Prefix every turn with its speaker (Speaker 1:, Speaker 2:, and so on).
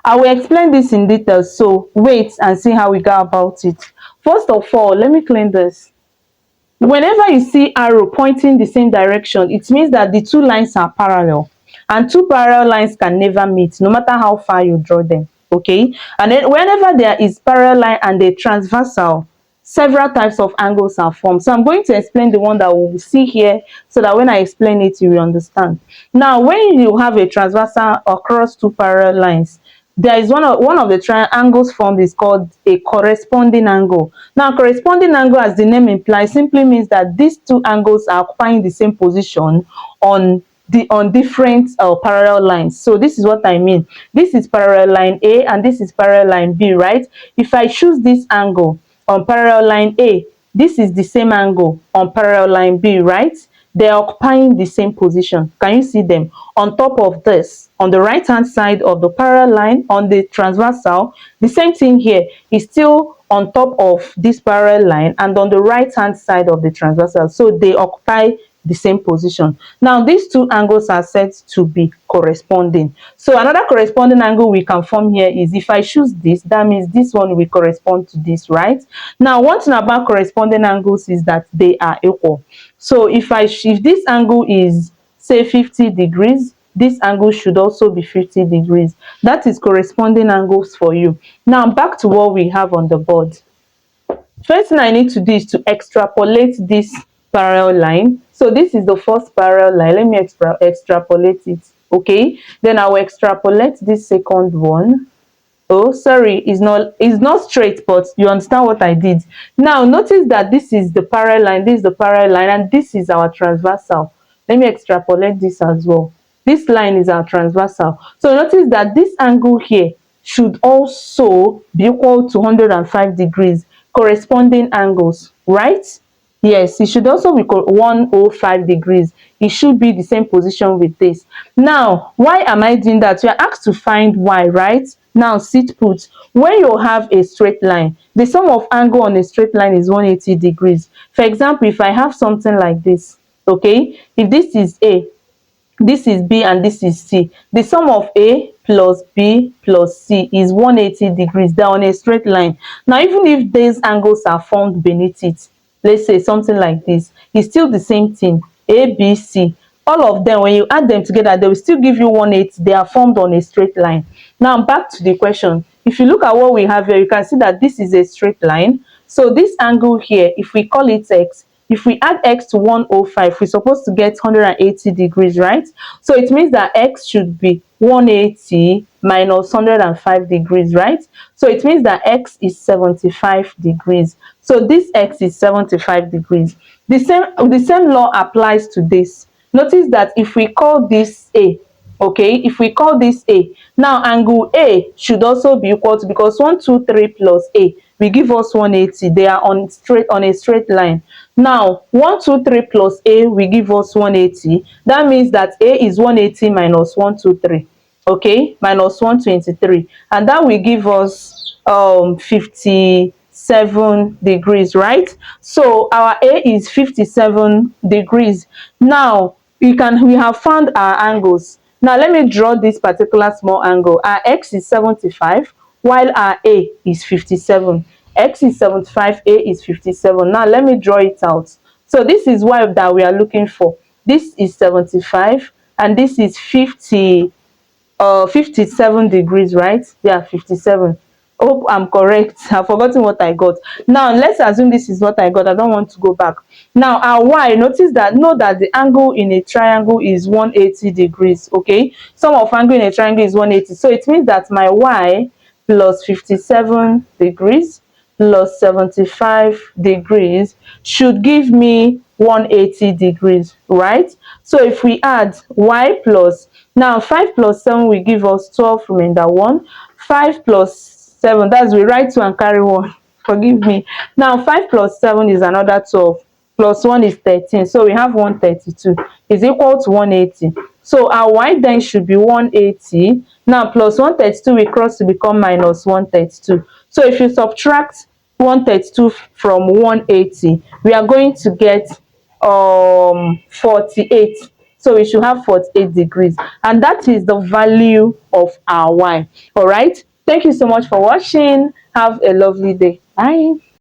Speaker 1: I will explain this in detail, so wait and see how we go about it. First of all, let me clean this. Whenever you see arrow pointing the same direction, it means that the two lines are parallel, and two parallel lines can never meet no matter how far you draw them. Okay, and then whenever there is parallel line and a transversal, several types of angles are formed. So I'm going to explain the one that we will see here, so that when I explain it you will understand. Now, when you have a transversal across two parallel lines, there is one of the triangles formed is called a corresponding angle. Now, corresponding angle, as the name implies, simply means that these two angles are occupying the same position on different parallel lines. So this is what I mean. This is parallel line A and this is parallel line B, right? If I choose this angle on parallel line A, this is the same angle on parallel line B, right? They're occupying the same position. Can you see them? On top of this, on the right hand side of the parallel line, on the transversal, the same thing here is still on top of this parallel line and on the right hand side of the transversal. So they occupy the same position. Now these two angles are said to be corresponding. So another corresponding angle we can form here is, if I choose this, that means this one will correspond to this, right? Now one thing about corresponding angles is that they are equal. So if this angle is, say, 50 degrees, this angle should also be 50 degrees. That is corresponding angles for you. Now back to what we have on the board. First thing I need to do is to extrapolate this parallel line. So this is the first parallel line. Let me extrapolate it. Okay, then I will extrapolate this second one. Oh, sorry, it's not straight, but you understand what I did. Now notice that this is the parallel line, this is the parallel line, and this is our transversal. Let me extrapolate this as well. This line is our transversal. So notice that this angle here should also be equal to 105 degrees, corresponding angles, right? Yes, it should also be 105 degrees. It should be the same position with this. Now, why am I doing that? We are asked to find y, right? Now, sit put. When you have a straight line, the sum of angle on a straight line is 180 degrees. For example, if I have something like this, okay, if this is A, this is B, and this is C, the sum of A plus B plus C is 180 degrees. They're on a straight line. Now, even if these angles are formed beneath it, let's say something like this, it's still the same thing. A, B, C, all of them, when you add them together, they will still give you 180. They are formed on a straight line. Now back to the question. If you look at what we have here, you can see that this is a straight line. So this angle here, if we call it x, if we add x to 105, we're supposed to get 180 degrees, right? So it means that x should be 180 minus 105 degrees, right? So it means that x is 75 degrees. So this x is 75 degrees. The same law applies to this. Notice that if we call this A, okay, if we call this A, now angle A should also be equal to, because 123 plus A will give us 180. They are on a straight line. Now 123 plus A will give us 180. That means that A is 180 minus 123, okay, minus 123, and that will give us 57 degrees, right? So our A is 57 degrees. Now we have found our angles. Now let me draw this particular small angle. Our x is 75 while our A is 57. X is 75, A is 57. Now let me draw it out. So this is what that we are looking for. This is 75 and this is 57 degrees, right? Yeah, 57. Hope I'm correct. I've forgotten what I got. Now let's assume this is what I got. I don't want to go back. Now our y, know that the angle in a triangle is 180 degrees. Okay, sum of angle in a triangle is 180. So it means that my y plus 57 degrees plus 75 degrees should give me 180 degrees, right? So if we add y plus, now 5 plus 7 will give us 12, remainder 1. 5 plus 7, that's we write 2 and carry 1, forgive me. Now 5 plus 7 is another 12, plus 1 is 13, so we have 132 is equal to 180. So our y then should be 180. Now plus 132 will cross to become minus 132. So if you subtract 132 from 180, we are going to get 48. So we should have 48 degrees. And that is the value of our y. All right. Thank you so much for watching. Have a lovely day. Bye.